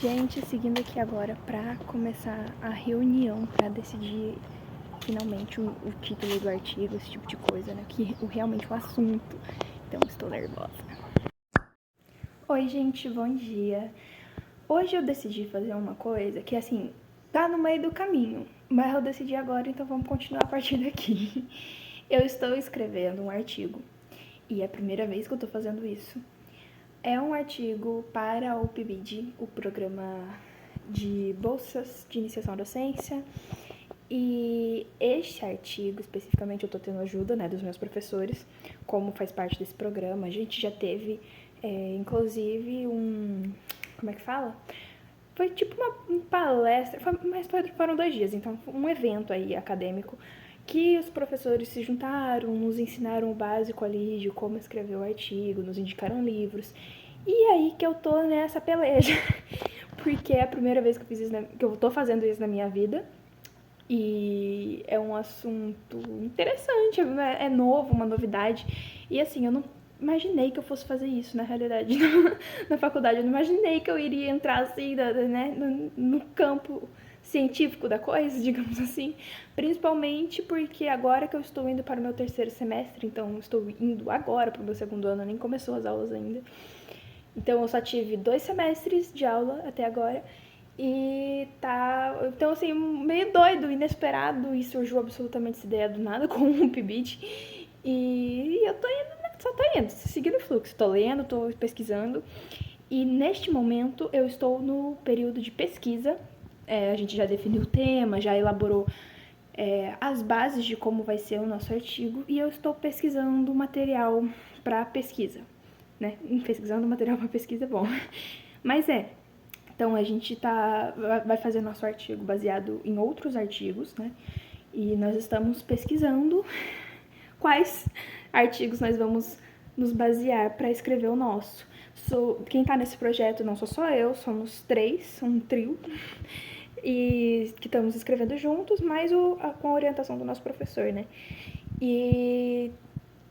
Gente, seguindo aqui agora pra começar a reunião pra decidir finalmente o título do artigo, esse tipo de coisa, né? Que realmente o assunto. Então estou nervosa. Oi, gente, bom dia. Hoje eu decidi fazer uma coisa que, assim, tá no meio do caminho, mas eu decidi agora, então vamos continuar a partir daqui. Eu estou escrevendo um artigo e é a primeira vez que eu tô fazendo isso. É um artigo para o PIBID, o programa de bolsas de iniciação à docência. E este artigo, especificamente, eu tô tendo ajuda, né, dos meus professores, como faz parte desse programa. A gente já teve, inclusive, como é que fala? Foi tipo uma palestra, mas foram 2 dias, então um evento aí acadêmico que os professores se juntaram, nos ensinaram o básico ali de como escrever o artigo, nos indicaram livros. E aí que eu tô nessa peleja, porque é a primeira vez que eu fiz isso, que eu tô fazendo isso na minha vida. E é um assunto interessante, é novo, uma novidade. E assim, eu não imaginei que eu fosse fazer isso, na realidade, na faculdade. Eu não imaginei que eu iria entrar assim, né, no campo científico da coisa, digamos assim. Principalmente porque agora que eu estou indo para o meu 3º semestre, então estou indo agora para o meu 2º ano, nem começou as aulas ainda. Então eu só tive 2 semestres de aula até agora. E tá, então assim, meio doido, inesperado, e surgiu absolutamente essa ideia do nada com o PIBID. E eu tô indo, só tô indo, seguindo o fluxo, tô lendo, tô pesquisando. E neste momento eu estou no período de pesquisa. A gente já definiu o tema, já elaborou as bases de como vai ser o nosso artigo, e eu estou pesquisando material para pesquisa, né? Pesquisando material para pesquisa é bom. Mas então a gente vai fazer nosso artigo baseado em outros artigos, né? E nós estamos pesquisando quais artigos nós vamos nos basear para escrever o nosso. Quem está nesse projeto não sou só eu, somos 3, um trio, e que estamos escrevendo juntos, mas com a orientação do nosso professor, né? E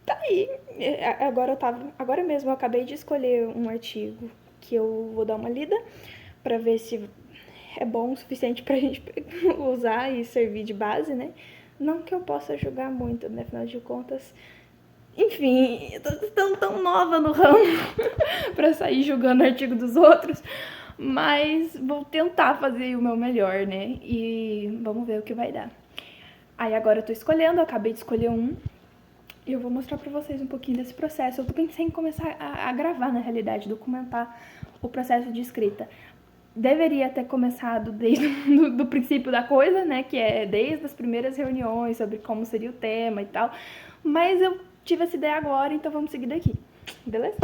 tá aí. Agora mesmo eu acabei de escolher um artigo que eu vou dar uma lida para ver se é bom o suficiente pra gente usar e servir de base, né? Não que eu possa julgar muito, né? Afinal de contas, enfim, eu tô tão nova no ramo pra sair julgando o artigo dos outros, mas vou tentar fazer o meu melhor, né? E vamos ver o que vai dar. Aí agora eu tô escolhendo, eu acabei de escolher um, e eu vou mostrar pra vocês um pouquinho desse processo. Eu pensei em começar a gravar, na realidade, documentar o processo de escrita. Deveria ter começado desde do princípio da coisa, né, que é desde as primeiras reuniões sobre como seria o tema e tal, mas eu tive essa ideia agora, então vamos seguir daqui, beleza?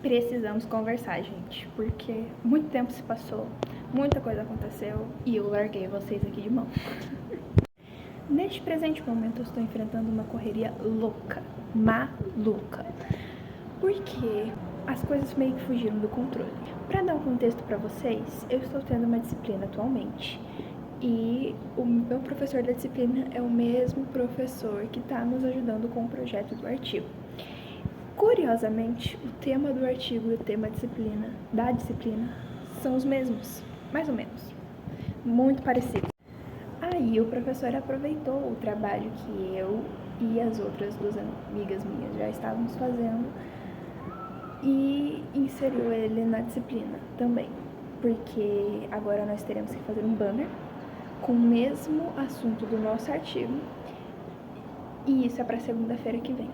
Precisamos conversar, gente, porque muito tempo se passou, muita coisa aconteceu e eu larguei vocês aqui de mão. Neste presente momento eu estou enfrentando uma correria louca, maluca, porque as coisas meio que fugiram do controle. Para dar um contexto para vocês, eu estou tendo uma disciplina atualmente e o meu professor da disciplina é o mesmo professor que está nos ajudando com o projeto do artigo. Curiosamente, o tema do artigo e o tema da disciplina são os mesmos, mais ou menos, muito parecidos. Aí o professor aproveitou o trabalho que eu e as outras duas amigas minhas já estávamos fazendo e inseriu ele na disciplina também, porque agora nós teremos que fazer um banner com o mesmo assunto do nosso artigo e isso é para segunda-feira que vem.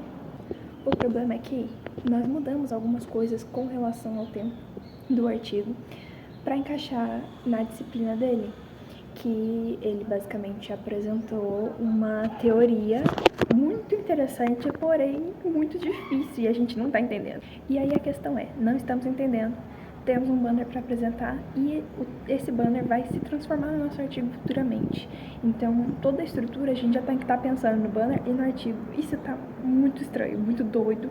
O problema é que nós mudamos algumas coisas com relação ao tema do artigo para encaixar na disciplina dele, que ele basicamente apresentou uma teoria muito interessante, porém muito difícil e a gente não está entendendo. E aí a questão é, não estamos entendendo, temos um banner para apresentar e esse banner vai se transformar no nosso artigo futuramente. Então toda a estrutura a gente já tem que estar pensando no banner e no artigo. Isso está muito estranho, muito doido.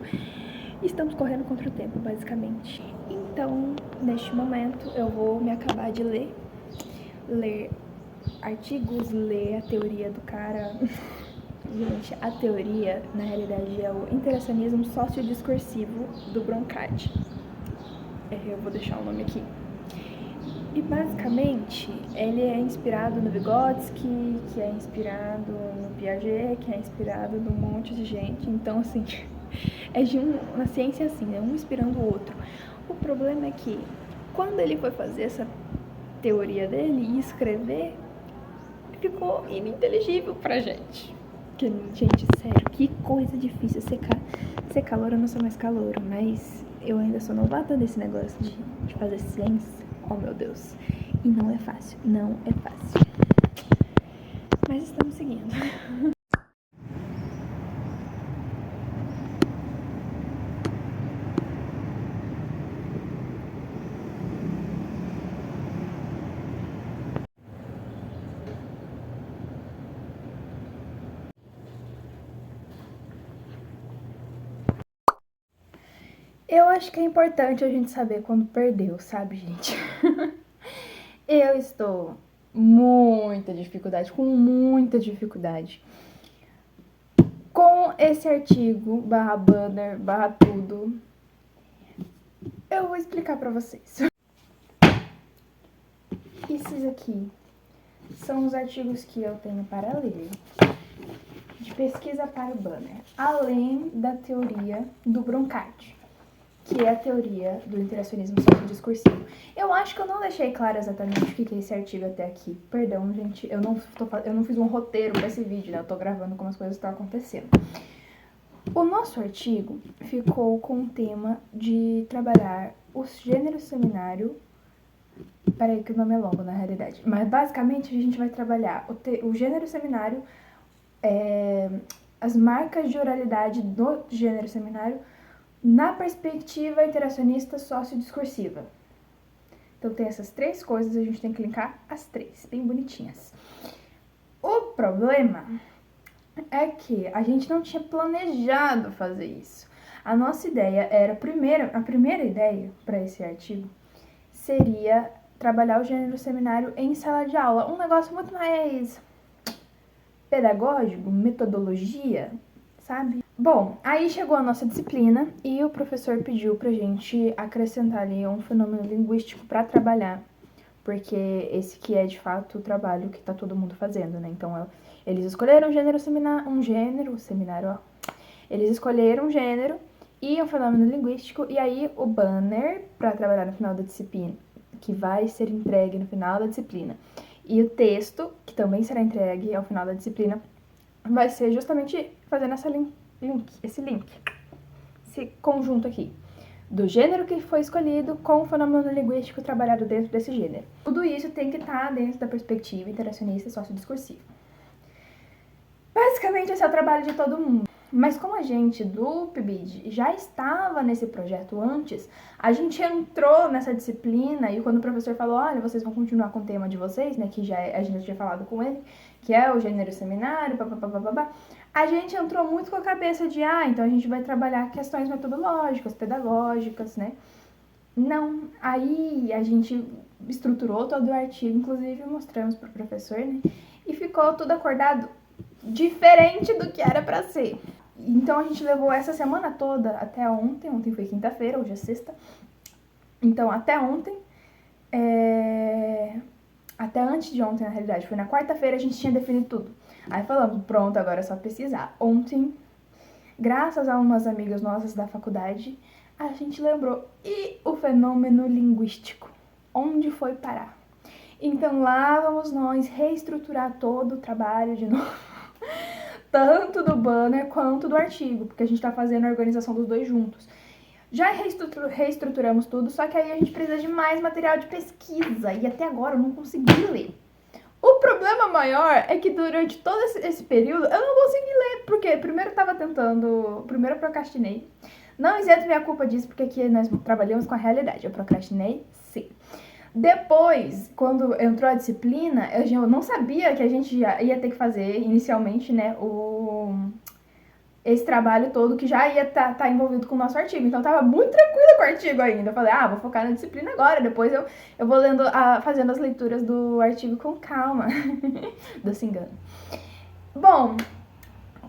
Estamos correndo contra o tempo, basicamente. Então, neste momento, eu vou me acabar de ler artigos, ler a teoria do cara. Gente, a teoria, na realidade, é o interacionismo sociodiscursivo do Broncat. Eu vou deixar o nome aqui. E, basicamente, ele é inspirado no Vygotsky, que é inspirado no Piaget, que é inspirado num monte de gente. Então, assim, é de uma ciência assim, né? Um inspirando o outro. O problema é que, quando ele foi fazer essa teoria dele e escrever, ficou ininteligível pra gente. Gente, sério, que coisa difícil ser calouro. Eu não sou mais calouro, mas eu ainda sou novata desse negócio de fazer ciência. Oh, meu Deus. E não é fácil, não é fácil. Mas estamos seguindo. Eu acho que é importante a gente saber quando perdeu, sabe, gente? Eu estou com muita dificuldade com esse artigo, /banner, /tudo. Eu vou explicar pra vocês. Esses aqui são os artigos que eu tenho para ler de pesquisa para o banner, além da teoria do Broncat, que é a teoria do interacionismo sociodiscursivo. Eu acho que eu não deixei claro exatamente o que é esse artigo até aqui. Perdão, gente, eu não fiz um roteiro para esse vídeo, né? Eu tô gravando como as coisas estão acontecendo. O nosso artigo ficou com o tema de trabalhar os gêneros seminário. Peraí que o nome é longo na realidade. Mas basicamente a gente vai trabalhar o gênero seminário, as marcas de oralidade do gênero seminário, na perspectiva interacionista sociodiscursiva. Então tem essas três coisas, a gente tem que linkar as três, bem bonitinhas. O problema é que a gente não tinha planejado fazer isso. A nossa ideia era, a primeira ideia para esse artigo seria trabalhar o gênero seminário em sala de aula. Um negócio muito mais pedagógico, metodologia, sabe? Bom, aí chegou a nossa disciplina e o professor pediu pra gente acrescentar ali um fenômeno linguístico para trabalhar, porque esse que é de fato o trabalho que tá todo mundo fazendo, né? Então, eles escolheram eles escolheram um gênero e um fenômeno linguístico, e aí o banner para trabalhar no final da disciplina, que vai ser entregue no final da disciplina, e o texto, que também será entregue ao final da disciplina, vai ser justamente fazendo esse link, esse conjunto aqui, do gênero que foi escolhido com o fenômeno linguístico trabalhado dentro desse gênero. Tudo isso tem que estar dentro da perspectiva interacionista e sociodiscursiva. Basicamente, esse é o trabalho de todo mundo. Mas como a gente do PIBID já estava nesse projeto antes, a gente entrou nessa disciplina e quando o professor falou, olha, vocês vão continuar com o tema de vocês, né, que a gente já tinha falado com ele, que é o gênero seminário, papapá, a gente entrou muito com a cabeça de, então a gente vai trabalhar questões metodológicas, pedagógicas, né? Não, aí a gente estruturou todo o artigo, inclusive mostramos para o professor, né? E ficou tudo acordado diferente do que era para ser. Então a gente levou essa semana toda até ontem foi quinta-feira, hoje é sexta. Então até ontem, até antes de ontem na realidade, foi na quarta-feira a gente tinha definido tudo. Aí falamos, pronto, agora é só pesquisar. Ontem, graças a umas amigas nossas da faculdade, a gente lembrou, e o fenômeno linguístico? Onde foi parar? Então lá vamos nós reestruturar todo o trabalho de novo, tanto do banner quanto do artigo, porque a gente tá fazendo a organização dos dois juntos. Já reestruturamos tudo, só que aí a gente precisa de mais material de pesquisa, e até agora eu não consegui ler. O problema maior é que durante todo esse período eu não consegui ler, porque primeiro eu procrastinei. Não isento minha culpa disso, porque aqui nós trabalhamos com a realidade. Eu procrastinei, sim. Depois, quando entrou a disciplina, eu não sabia que a gente ia ter que fazer inicialmente, né, esse trabalho todo que já ia tá envolvido com o nosso artigo. Então, eu tava muito tranquila com o artigo ainda. Eu falei, vou focar na disciplina agora, depois eu vou lendo, fazendo as leituras do artigo com calma. Doce engano. Bom,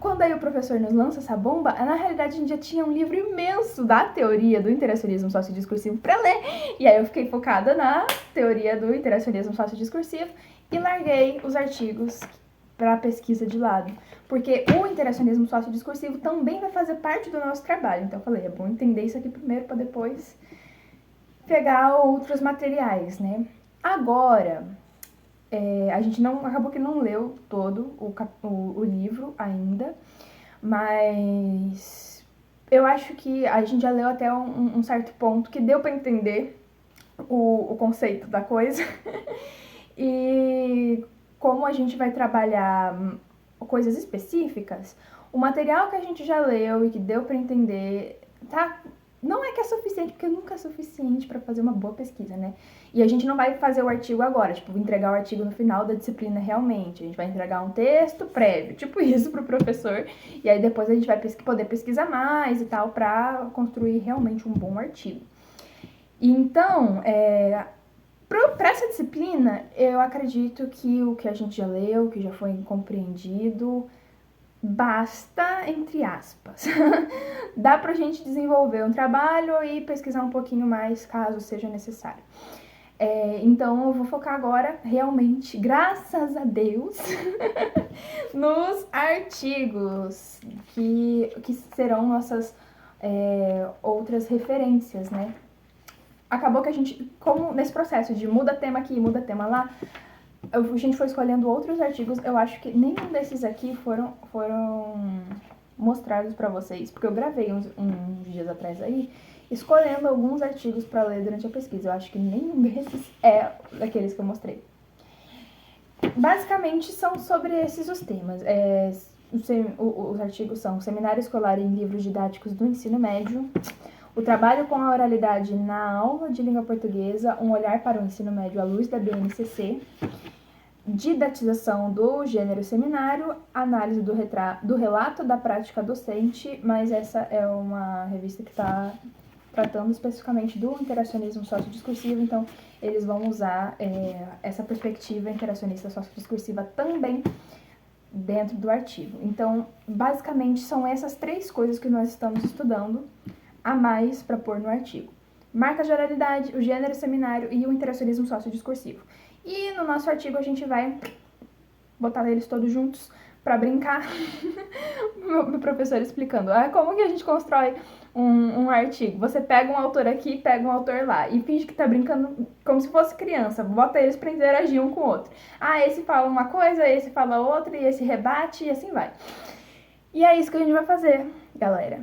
quando aí o professor nos lança essa bomba, na realidade a gente já tinha um livro imenso da teoria do interacionismo sociodiscursivo para ler. E aí eu fiquei focada na teoria do interacionismo sociodiscursivo e larguei os artigos para pesquisa de lado. Porque o interacionismo sociodiscursivo também vai fazer parte do nosso trabalho. Então eu falei, é bom entender isso aqui primeiro para depois pegar outros materiais, né? Agora, a gente acabou que não leu todo o livro ainda, mas eu acho que a gente já leu até um certo ponto que deu para entender o conceito da coisa. E como a gente vai trabalhar coisas específicas, o material que a gente já leu e que deu para entender, não é que é suficiente, porque nunca é suficiente para fazer uma boa pesquisa, né? E a gente não vai fazer o artigo agora, entregar o artigo no final da disciplina realmente. A gente vai entregar um texto prévio, isso pro professor, e aí depois a gente vai poder pesquisar mais e tal, para construir realmente um bom artigo. Então, para essa disciplina, eu acredito que o que a gente já leu, que já foi compreendido, basta, entre aspas. Dá pra gente desenvolver um trabalho e pesquisar um pouquinho mais, caso seja necessário. Então, eu vou focar agora, realmente, graças a Deus, nos artigos, que serão nossas outras referências, né? Acabou que a gente, como nesse processo de muda tema aqui, muda tema lá, a gente foi escolhendo outros artigos. Eu acho que nenhum desses aqui foram mostrados pra vocês, porque eu gravei uns dias atrás aí, escolhendo alguns artigos pra ler durante a pesquisa. Eu acho que nenhum desses é daqueles que eu mostrei. Basicamente, são sobre esses os temas. Os artigos são o Seminário Escolar em Livros Didáticos do Ensino Médio, o trabalho com a oralidade na aula de língua portuguesa, um olhar para o ensino médio à luz da BNCC, didatização do gênero seminário, análise do relato da prática docente, mas essa é uma revista que está tratando especificamente do interacionismo sociodiscursivo, então eles vão usar essa perspectiva interacionista sociodiscursiva também dentro do artigo. Então, basicamente, são essas três coisas que nós estamos estudando a mais para pôr no artigo. Marcas de oralidade, o gênero seminário e o interacionismo sociodiscursivo. E no nosso artigo a gente vai botar eles todos juntos para brincar. Meu professor explicando como que a gente constrói um artigo. Você pega um autor aqui, pega um autor lá e finge que tá brincando como se fosse criança. Bota eles para interagir um com o outro. Esse fala uma coisa, esse fala outra e esse rebate e assim vai. E é isso que a gente vai fazer, galera.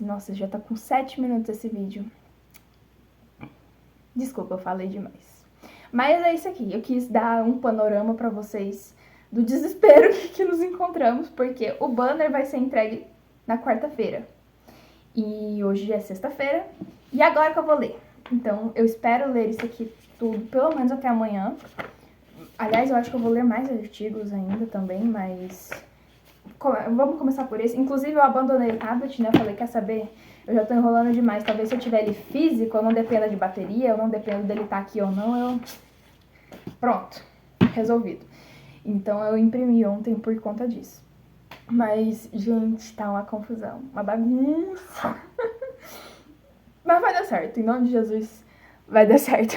Nossa, já tá com 7 minutos esse vídeo. Desculpa, eu falei demais. Mas é isso aqui, eu quis dar um panorama pra vocês do desespero que nos encontramos, porque o banner vai ser entregue na quarta-feira. E hoje é sexta-feira. E agora que eu vou ler. Então, eu espero ler isso aqui tudo, pelo menos até amanhã. Aliás, eu acho que eu vou ler mais artigos ainda também, mas... Vamos começar por esse. Inclusive, eu abandonei o tablet, né? Eu falei, quer saber? Eu já tô enrolando demais. Talvez se eu tiver ele físico, eu não dependa de bateria, eu não dependo dele estar aqui ou não, eu... Pronto. Resolvido. Então, eu imprimi ontem por conta disso. Mas, gente, tá uma confusão. Uma bagunça. Mas vai dar certo. Em nome de Jesus, vai dar certo.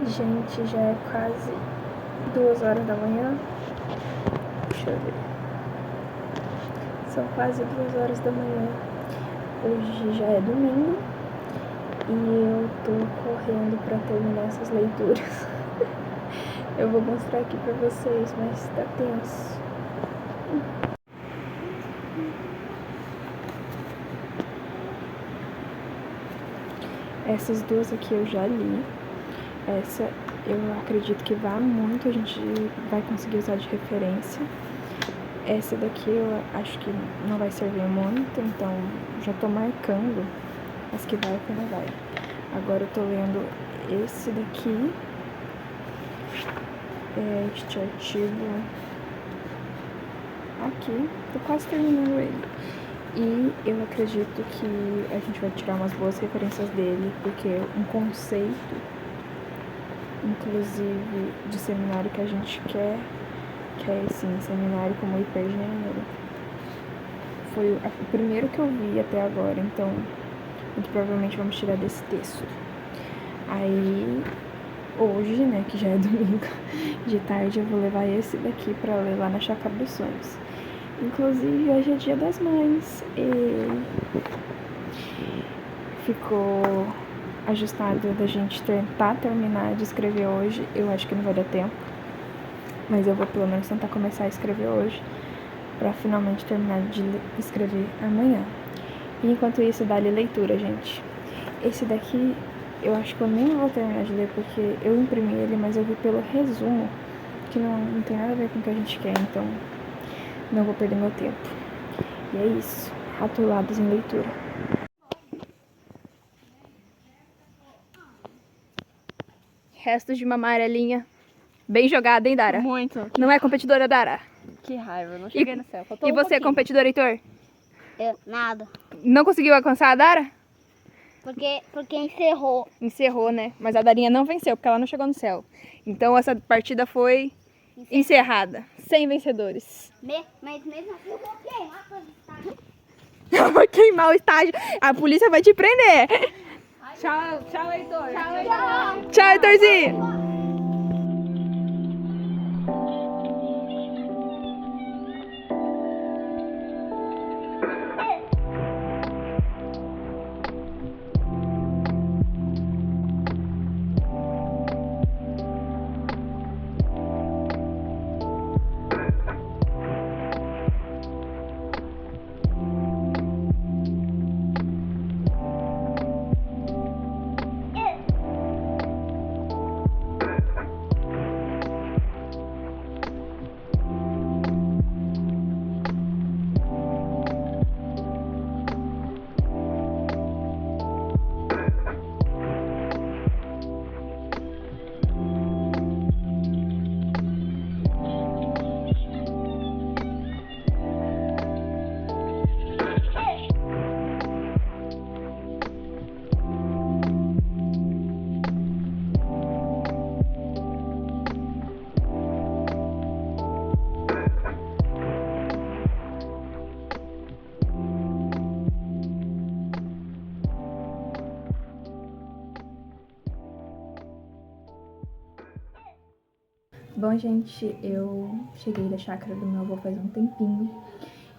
Gente, já é quase 2 horas da manhã. Deixa eu ver. São quase 2 horas da manhã. Hoje já é domingo. E eu tô correndo pra terminar essas leituras. Eu vou mostrar aqui pra vocês, mas tá tenso. Essas duas aqui eu já li. Essa eu acredito que vá muito, a gente vai conseguir usar de referência. Essa daqui eu acho que não vai servir muito, então já tô marcando as que vai e que não vai. Agora eu tô lendo esse daqui, este artigo aqui, tô quase terminando ele. E eu acredito que a gente vai tirar umas boas referências dele, porque um conceito, inclusive, de seminário que a gente quer, que é esse seminário como hipergênero, foi o primeiro que eu vi até agora, então muito provavelmente vamos tirar desse texto. Aí, hoje, né, que já é domingo de tarde, eu vou levar esse daqui pra ler lá na Chácara dos Sonhos. Inclusive, hoje é Dia das Mães e ficou ajustado da gente tentar terminar de escrever hoje. Eu acho que não vai dar tempo, mas eu vou pelo menos tentar começar a escrever hoje pra finalmente terminar de escrever amanhã. E enquanto isso, dá-lhe leitura, gente. Esse daqui, eu acho que eu nem vou terminar de ler porque eu imprimi ele, mas eu vi pelo resumo que não tem nada a ver com o que a gente quer, então não vou perder meu tempo. E é isso. Atolados em leitura. Restos de uma amarelinha. Bem jogada, hein, Dara? Muito. Não é competidora, Dara? Que raiva, eu não cheguei no céu. E você, competidor, Heitor? Eu, nada. Não conseguiu alcançar a Dara? Porque encerrou. Encerrou, né? Mas a Darinha não venceu, porque ela não chegou no céu. Então essa partida foi encerrada. Sem vencedores. Mas mesmo assim eu vou queimar com estágio. Vai queimar o estágio. A polícia vai te prender. Tchau, Heitor. Tchau, Heitorzinho. Bom, gente, eu cheguei da chácara do meu avô faz um tempinho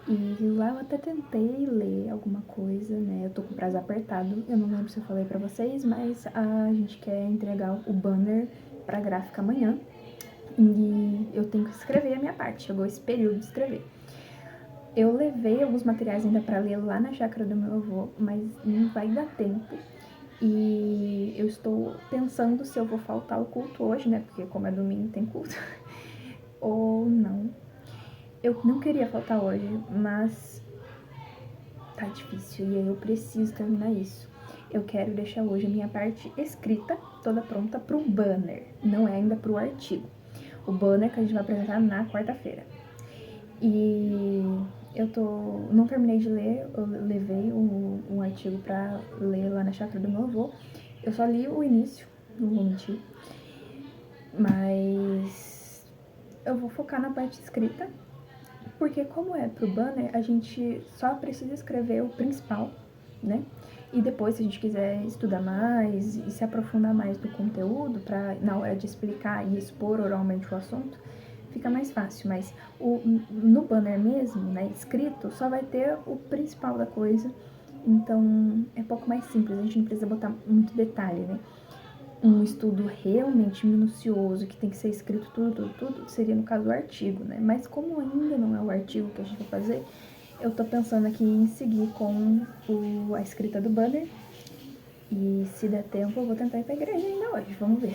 e lá eu até tentei ler alguma coisa, né? Eu tô com o prazo apertado, eu não lembro se eu falei pra vocês, mas a gente quer entregar o banner pra gráfica amanhã e eu tenho que escrever a minha parte, chegou esse período de escrever. Eu levei alguns materiais ainda pra ler lá na chácara do meu avô, mas não vai dar tempo. E eu estou pensando se eu vou faltar o culto hoje, né? Porque como é domingo tem culto. Ou não. Eu não queria faltar hoje, mas tá difícil e aí eu preciso terminar isso. Eu quero deixar hoje a minha parte escrita toda pronta pro banner, não é ainda pro artigo. O banner que a gente vai apresentar na quarta-feira. E eu não terminei de ler, eu levei um artigo pra ler lá na chácara do meu avô. Eu só li o início, não vou mentir. Mas eu vou focar na parte escrita, porque como é pro banner, a gente só precisa escrever o principal, né? E depois, se a gente quiser estudar mais e se aprofundar mais no conteúdo, pra na hora de explicar e expor oralmente o assunto, fica mais fácil. Mas no banner mesmo, né, escrito, só vai ter o principal da coisa. Então, é um pouco mais simples, a gente não precisa botar muito detalhe, né? Um estudo realmente minucioso, que tem que ser escrito tudo, seria no caso o artigo, né? Mas como ainda não é o artigo que a gente vai fazer, eu tô pensando aqui em seguir com a escrita do banner. E se der tempo, eu vou tentar ir pra igreja ainda hoje, vamos ver.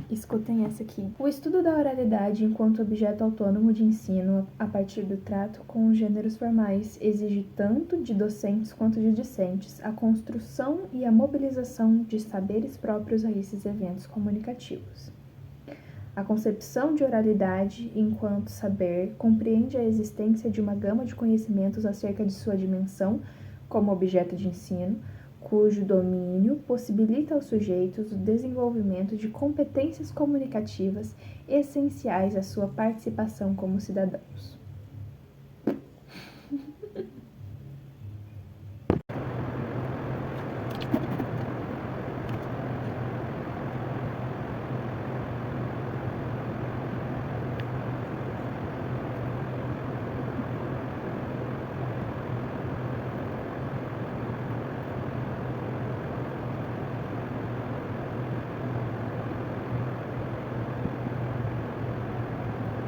Escutem essa aqui. O estudo da oralidade enquanto objeto autônomo de ensino a partir do trato com os gêneros formais exige tanto de docentes quanto de discentes a construção e a mobilização de saberes próprios a esses eventos comunicativos. A concepção de oralidade enquanto saber compreende a existência de uma gama de conhecimentos acerca de sua dimensão como objeto de ensino, cujo domínio possibilita aos sujeitos o desenvolvimento de competências comunicativas essenciais à sua participação como cidadãos.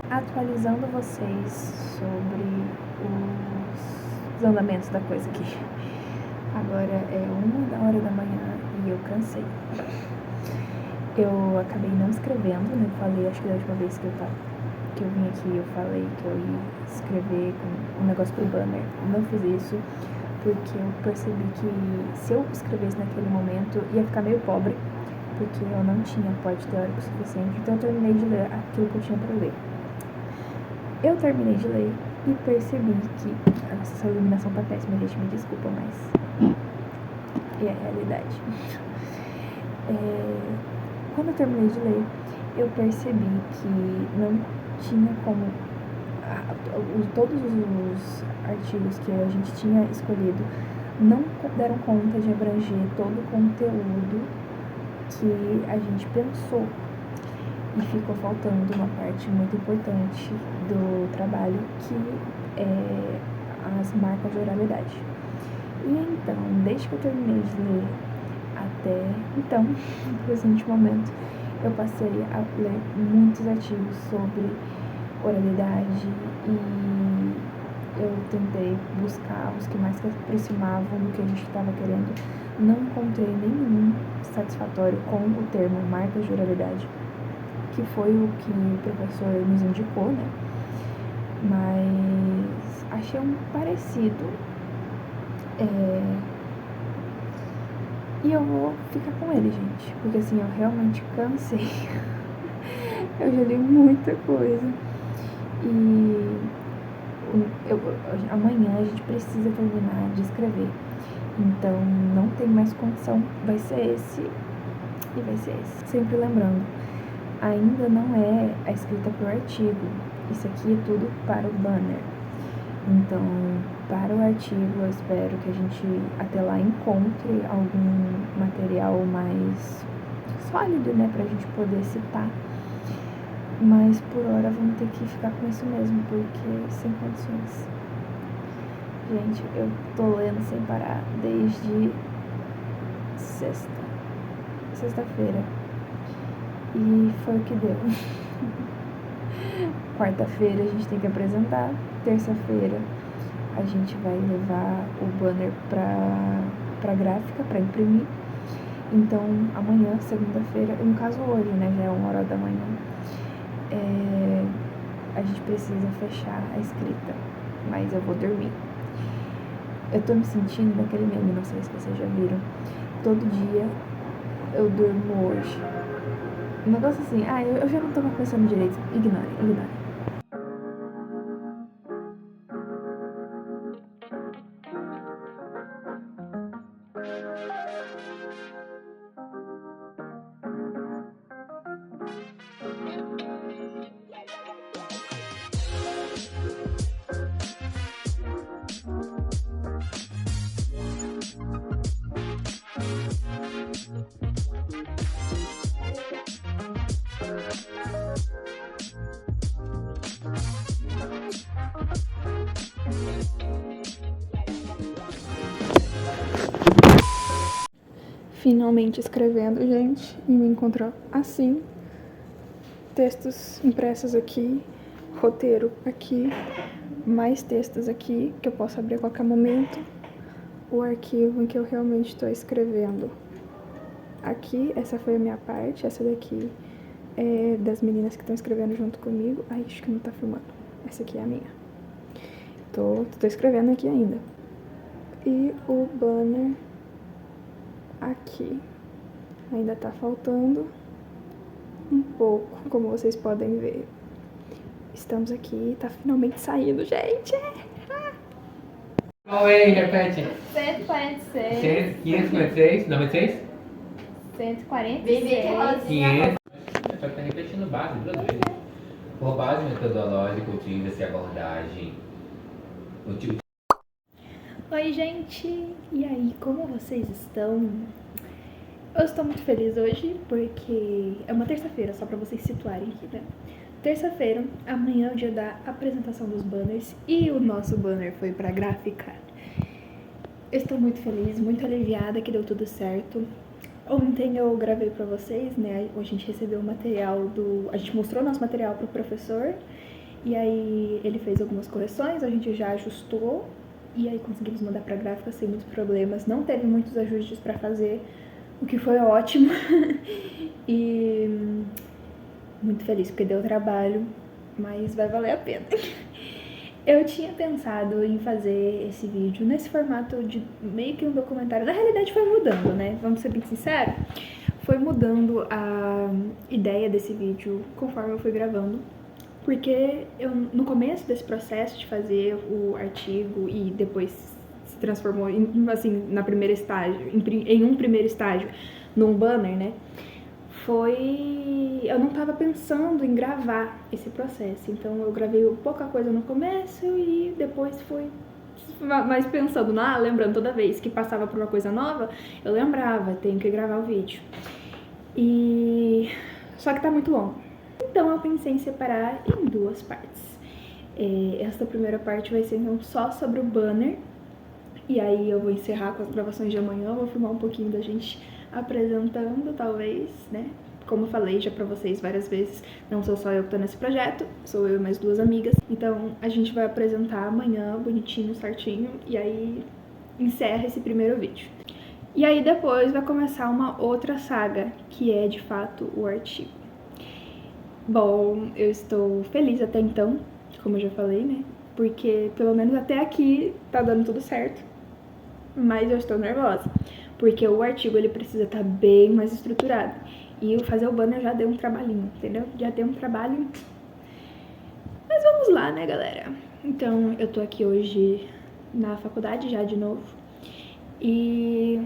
Atualizando vocês sobre os andamentos da coisa aqui. Agora é 1h da manhã e eu cansei. Eu acabei não escrevendo, né? Falei, acho que da última vez que eu vim aqui, eu falei que eu ia escrever um negócio pro banner. Não fiz isso porque eu percebi que se eu escrevesse naquele momento ia ficar meio pobre, porque eu não tinha aporte teórico suficiente. Então eu terminei de ler aquilo que eu tinha pra ler. Eu terminei de ler e percebi que essa iluminação tá péssima, gente, me desculpa, mas é a realidade. Quando eu terminei de ler, eu percebi que não tinha como todos os artigos que a gente tinha escolhido não deram conta de abranger todo o conteúdo que a gente pensou. E ficou faltando uma parte muito importante do trabalho, que é as marcas de oralidade. E então, desde que eu terminei de ler até então, no presente momento, eu passei a ler muitos artigos sobre oralidade e eu tentei buscar os que mais se aproximavam do que a gente estava querendo. Não encontrei nenhum satisfatório com o termo marcas de oralidade, que foi o que o professor nos indicou, né? Mas achei um parecido. E eu vou ficar com ele, gente. Porque assim, eu realmente cansei. Eu já li muita coisa. E amanhã a gente precisa terminar de escrever. Então não tem mais condição. Vai ser esse e vai ser esse. Sempre lembrando, ainda não é a escrita para o artigo. Isso aqui é tudo para o banner. Então, para o artigo, eu espero que a gente até lá encontre algum material mais sólido, né, pra gente poder citar. Mas por hora vamos ter que ficar com isso mesmo, porque sem condições. Gente, eu tô lendo sem parar desde sexta-feira. E foi o que deu. Quarta-feira a gente tem que apresentar. Terça-feira a gente vai levar o banner pra gráfica, pra imprimir. Então, amanhã, segunda-feira, no caso hoje, né, já é 1h da manhã, a gente precisa fechar a escrita, mas eu vou dormir. Eu tô me sentindo naquele meme, não sei se vocês já viram. Todo dia eu durmo hoje. Um negócio assim, eu já não tô mais pensando direito. Ignorem. Finalmente escrevendo, gente, e me encontrou assim. Textos impressos aqui, roteiro aqui, mais textos aqui, que eu posso abrir a qualquer momento. O arquivo em que eu realmente estou escrevendo. Aqui, essa foi a minha parte, essa daqui é das meninas que estão escrevendo junto comigo. Ai, acho que não tá filmando. Essa aqui é a minha. Tô escrevendo aqui ainda. E o banner aqui. Ainda tá faltando um pouco, como vocês podem ver. Estamos aqui, tá finalmente saindo, gente! Qual é? Repete. 146. 556, 96? 146. 500. Só que tá repetindo base duas vezes. Por base metodológica, utiliza-se a abordagem. Oi, gente! E aí, como vocês estão? Eu estou muito feliz hoje porque é uma terça-feira, só pra vocês situarem aqui, né? Terça-feira, amanhã é o dia da apresentação dos banners e o nosso banner foi pra gráfica. Eu estou muito feliz, muito aliviada que deu tudo certo. Ontem eu gravei pra vocês, né? A gente recebeu o material a gente mostrou nosso material pro professor e aí ele fez algumas correções, a gente já ajustou e aí conseguimos mandar pra gráfica sem muitos problemas. Não teve muitos ajustes pra fazer, o que foi ótimo. E muito feliz porque deu trabalho, mas vai valer a pena. Eu tinha pensado em fazer esse vídeo nesse formato de meio que um documentário. Na realidade foi mudando, né? Vamos ser bem sinceros. Foi mudando a ideia desse vídeo conforme eu fui gravando. Porque eu, no começo desse processo de fazer o artigo e depois se transformou em, assim, na primeira estágio, em um primeiro estágio, num banner, né? Eu não tava pensando em gravar esse processo, então eu gravei pouca coisa no começo e depois fui mais pensando, lembrando toda vez que passava por uma coisa nova, eu lembrava, tenho que gravar o vídeo. Só que tá muito longo. Então eu pensei em separar em duas partes. Esta primeira parte vai ser então só sobre o banner, e aí eu vou encerrar com as gravações de amanhã, vou filmar um pouquinho da gente apresentando, talvez, né? Como eu falei já pra vocês várias vezes, não sou só eu que tô nesse projeto, sou eu e mais duas amigas. Então a gente vai apresentar amanhã, bonitinho, certinho, e aí encerra esse primeiro vídeo. E aí depois vai começar uma outra saga, que é de fato o artigo. Bom, eu estou feliz até então, como eu já falei, né? Porque pelo menos até aqui tá dando tudo certo. Mas eu estou nervosa, porque o artigo ele precisa estar bem mais estruturado. E fazer o banner já deu um trabalhinho, entendeu? Já deu um trabalho. Mas vamos lá, né, galera? Então, eu tô aqui hoje na faculdade já de novo. E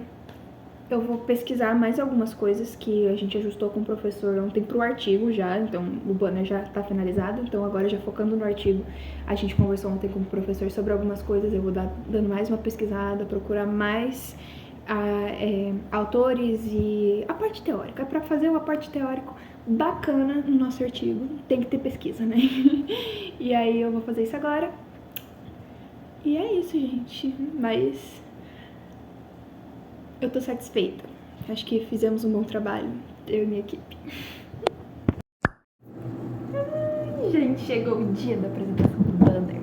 eu vou pesquisar mais algumas coisas que a gente ajustou com o professor ontem pro artigo já. Então, o banner já tá finalizado. Então, agora já focando no artigo, a gente conversou ontem com o professor sobre algumas coisas. Eu vou dando mais uma pesquisada, procurar mais autores e a parte teórica. Pra fazer uma parte teórica bacana no nosso artigo, tem que ter pesquisa, né? E aí eu vou fazer isso agora. E é isso, gente. Mas eu tô satisfeita. Acho que fizemos um bom trabalho, eu e minha equipe. Ai, gente, chegou o dia da apresentação do banner.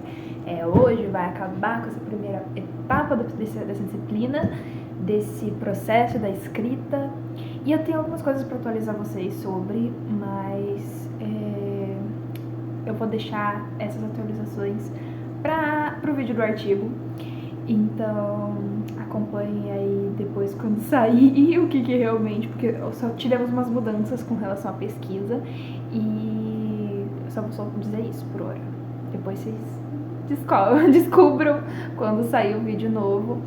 Hoje vai acabar com essa primeira etapa dessa disciplina, desse processo da escrita. E eu tenho algumas coisas para atualizar vocês sobre, mas eu vou deixar essas atualizações para o vídeo do artigo. Então acompanhem aí depois quando sair o que realmente, porque só tivemos umas mudanças com relação à pesquisa e eu só vou dizer isso por hora. Depois vocês descubram quando sair o vídeo novo,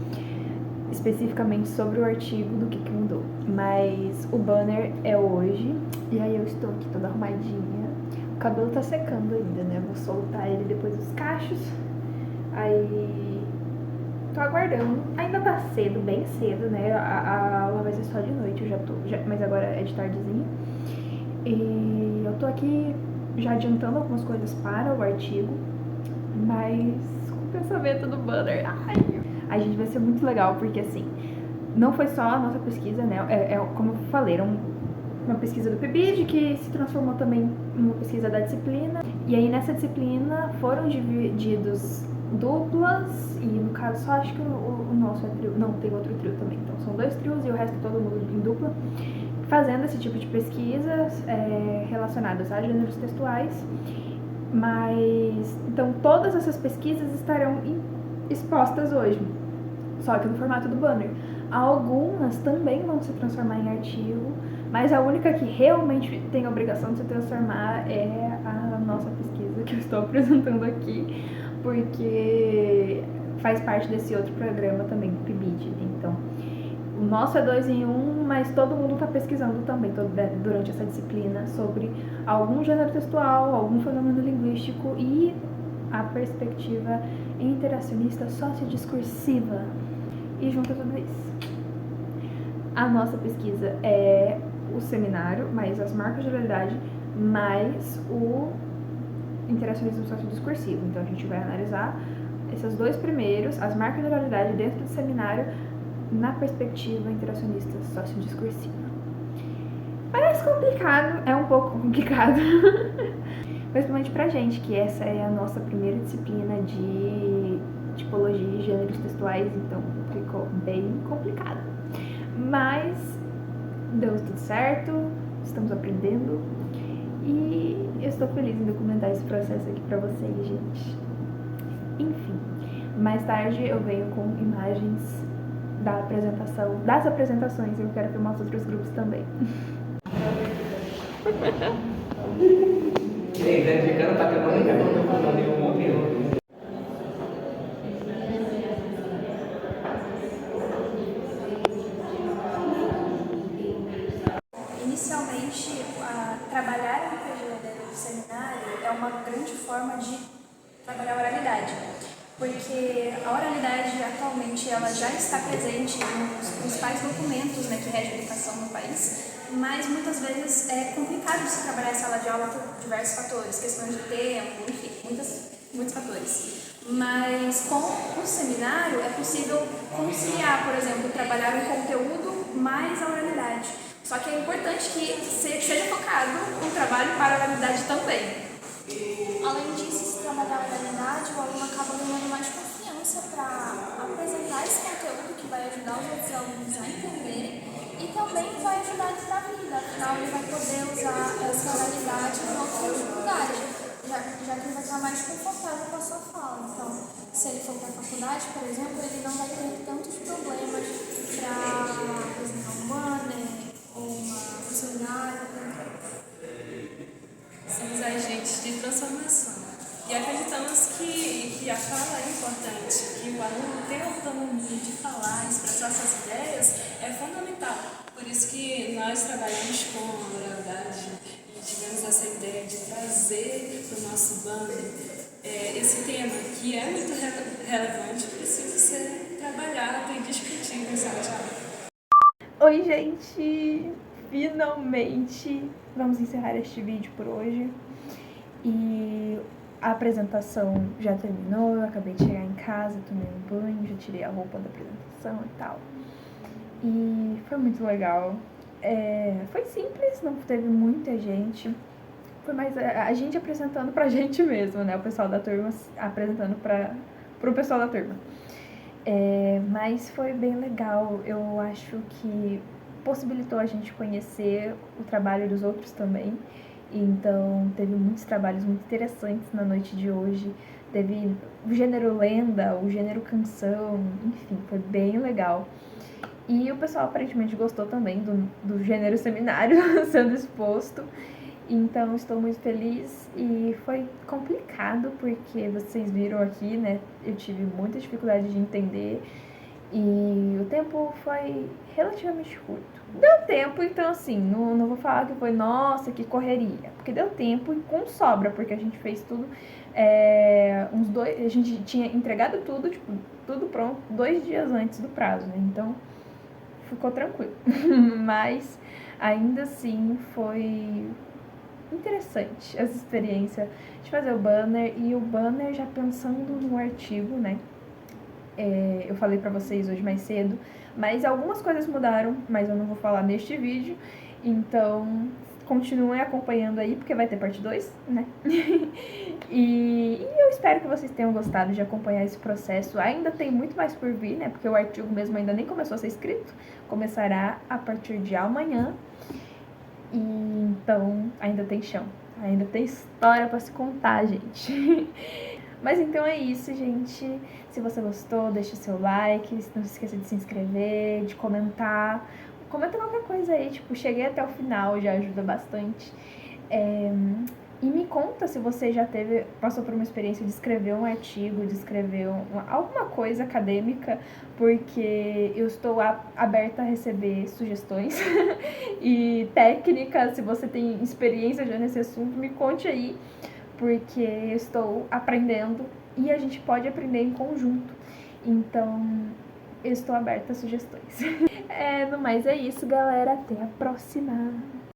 especificamente sobre o artigo, do que mudou. Mas o banner é hoje, e aí eu estou aqui toda arrumadinha. O cabelo tá secando ainda, né? Vou soltar ele depois dos cachos. Aí tô aguardando. Ainda tá cedo, bem cedo, né? A aula vai ser só de noite, mas agora é de tardezinha. E eu tô aqui já adiantando algumas coisas para o artigo, mas com o pensamento do banner, a gente vai ser muito legal, porque assim, não foi só a nossa pesquisa, né? Como eu falei, era uma pesquisa do PIBID que se transformou também numa pesquisa da disciplina. E aí nessa disciplina foram divididos duplas, e no caso só acho que o nosso é trio, não, tem outro trio também, então são 2 trios e o resto todo mundo em dupla, fazendo esse tipo de pesquisas relacionadas a gêneros textuais. Mas, então todas essas pesquisas estarão expostas hoje, só que no formato do banner. Algumas também vão se transformar em artigo, mas a única que realmente tem a obrigação de se transformar é a nossa pesquisa que eu estou apresentando aqui, porque faz parte desse outro programa também, do PIBID. Então, o nosso é 2 em 1, mas todo mundo está pesquisando também durante essa disciplina sobre algum gênero textual, algum fenômeno linguístico e a perspectiva interacionista sociodiscursiva. E junto a tudo isso, a nossa pesquisa é o seminário, mais as marcas de oralidade, mais o interacionismo sociodiscursivo. Então a gente vai analisar esses 2 primeiros, as marcas de oralidade dentro do seminário, na perspectiva interacionista sociodiscursiva. Parece complicado, é um pouco complicado, principalmente pra gente, que essa é a nossa primeira disciplina de tipologia e gêneros textuais, então ficou bem complicado. Mas deu tudo certo, estamos aprendendo e eu estou feliz em documentar esse processo aqui pra vocês, gente. Enfim, mais tarde eu venho com imagens das apresentações, eu quero filmar os outros grupos também. Identificando patrimônio que eu não estou falando nenhum momento. Inicialmente, trabalhar a RPG dentro do seminário é uma grande forma de trabalhar a oralidade, porque a oralidade atualmente ela já está presente nos principais documentos, né, que regem a educação no país, mas muitas vezes é complicado de se trabalhar em sala de aula por diversos fatores, questões de tempo, enfim, muitos fatores. Mas com o seminário é possível conciliar, por exemplo, trabalhar o conteúdo mais a oralidade. Só que é importante que seja focado um trabalho para a oralidade também. Além disso, se trabalhar a oralidade, o aluno acaba ganhando mais confiança para apresentar esse conteúdo que vai ajudar os outros alunos a entenderem e também vai ajudar eles na vida, afinal ele vai poder usar essa oralidade em outra dificuldade, já que ele vai estar mais confortável com a sua fala. Então, se ele for para a faculdade, por exemplo, ele não vai ter tantos problemas para apresentar um banner ou um seminário. Somos agentes de transformação e acreditamos que a fala é importante, que o aluno ter a autonomia de falar, expressar suas ideias é fundamental. Por isso que nós trabalhamos com a oralidade e tivemos essa ideia de trazer para o nosso banner esse tema, que é muito relevante, precisa ser trabalhado e discutido em sala de aula. Oi, gente! Finalmente vamos encerrar este vídeo por hoje. E a apresentação já terminou, eu acabei de chegar em casa, tomei um banho, já tirei a roupa da apresentação e tal. E foi muito legal. Foi simples, não teve muita gente, foi mais a gente apresentando pra gente mesmo, né? O pessoal da turma apresentando pro pessoal da turma. Mas foi bem legal. Eu acho que possibilitou a gente conhecer o trabalho dos outros também. Então, teve muitos trabalhos muito interessantes na noite de hoje. Teve o gênero lenda, o gênero canção, enfim, foi bem legal. E o pessoal aparentemente gostou também do gênero seminário sendo exposto. Então, estou muito feliz e foi complicado porque vocês viram aqui, né? Eu tive muita dificuldade de entender e o tempo foi relativamente curto. Deu tempo, então assim, não vou falar que foi, nossa, que correria, porque deu tempo e com sobra, porque a gente fez tudo, a gente tinha entregado tudo, tipo, tudo pronto 2 dias antes do prazo, né? Então, ficou tranquilo. Mas, ainda assim, foi interessante essa experiência de fazer o banner, e o banner já pensando no artigo, né? Eu falei pra vocês hoje mais cedo, mas algumas coisas mudaram, mas eu não vou falar neste vídeo, então continuem acompanhando aí, porque vai ter parte 2, né? E eu espero que vocês tenham gostado de acompanhar esse processo. Ainda tem muito mais por vir, né? Porque o artigo mesmo ainda nem começou a ser escrito, começará a partir de amanhã. E então ainda tem chão, ainda tem história pra se contar, gente. Mas então é isso, gente. Se você gostou, deixa o seu like, não se esqueça de se inscrever, de comentar. Comenta qualquer coisa aí, tipo, cheguei até o final, já ajuda bastante. E me conta se você já passou por uma experiência de escrever um artigo, de escrever alguma coisa acadêmica, porque eu estou aberta a receber sugestões e técnicas. Se você tem experiência já nesse assunto, me conte aí, porque eu estou aprendendo e a gente pode aprender em conjunto. Então, eu estou aberta a sugestões. No mais é isso, galera. Até a próxima!